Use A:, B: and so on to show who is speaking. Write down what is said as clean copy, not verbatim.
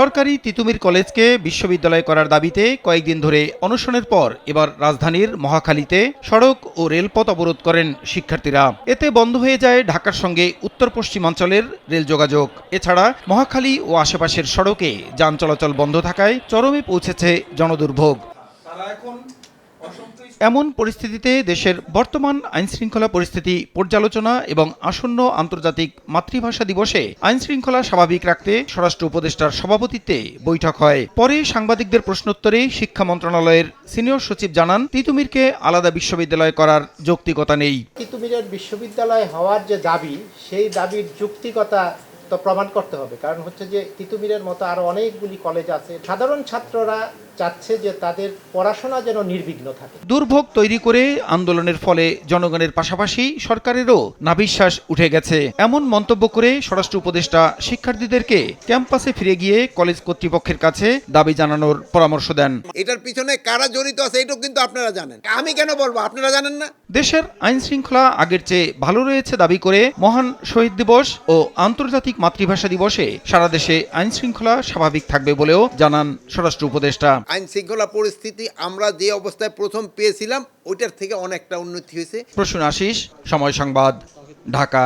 A: সরকারি তিতুমির কলেজকে বিশ্ববিদ্যালয় করার দাবিতে কয়েকদিন ধরে অনশনের পর এবার রাজধানীর মহাখালীতে সড়ক ও রেলপথ অবরোধ করেন শিক্ষার্থীরা। এতে বন্ধ হয়ে যায় ঢাকার সঙ্গে উত্তর পশ্চিমাঞ্চলের রেল যোগাযোগ। এছাড়া মহাখালী ও আশেপাশের সড়কে যান চলাচল বন্ধ থাকায় চরমে পৌঁছেছে জনদুর্ভোগ। এমন পরিস্থিতিতে দেশের বর্তমান আইনশৃঙ্খলা পরিস্থিতি পর্যালোচনা এবং আসন্ন আন্তর্জাতিক মাতৃভাষা দিবসে আইনশৃঙ্খলা স্বাভাবিক রাখতে স্বরাষ্ট্র উপদেষ্টার সভাপতিত্বে বৈঠক হয়। পরে সাংবাদিকদের প্রশ্নোত্তরে শিক্ষা মন্ত্রণালয়ের সিনিয়র সচিব জানান, তিতুমিরকে আলাদা বিশ্ববিদ্যালয় করার যৌক্তিকতা নেই।
B: তিতুমিরের বিশ্ববিদ্যালয় হওয়ার যে দাবি, সেই দাবির যৌক্তিকতা তো প্রমাণ করতে হবে। কারণ হচ্ছে যে তিতুমিরের মতো আরো অনেকগুলি কলেজ আছে। সাধারণ ছাত্ররা চাচ্ছে যে তাদের পড়াশোনা যেন নির্বিঘ্ন থাকে।
A: দুর্ভোগ তৈরি করে আন্দোলনের ফলে জনগণের পাশাপাশি সরকারেরও নাভিশ্বাস উঠে গেছে, এমন মন্তব্য করে স্বরাষ্ট্র উপদেষ্টা শিক্ষার্থীদেরকে ক্যাম্পাসে ফিরে গিয়ে কলেজ কর্তৃপক্ষের কাছে দাবি জানানোর পরামর্শ দেন।
C: এটার পিছনে কারা জড়িত আছে এটাও কিন্তু আপনারা জানেন, আমি কেন বলবো আপনারা জানেন না?
A: দেশের আইন শৃঙ্খলা আগের চেয়ে ভালো রয়েছে দাবি করে মহান শহীদ দিবস ও আন্তর্জাতিক মাতৃভাষা দিবসে সারা দেশে আইন শৃঙ্খলা স্বাভাবিক থাকবে বলেও জানান স্বরাষ্ট্র উপদেষ্টা।
C: আইন শৃঙ্খলা পরিস্থিতি আমরা যে অবস্থায় প্রথম পেয়েছিলাম ওইটার থেকে অনেকটা উন্নতি হয়েছে।
A: প্রসূন আশিস, সময় সংবাদ, ঢাকা।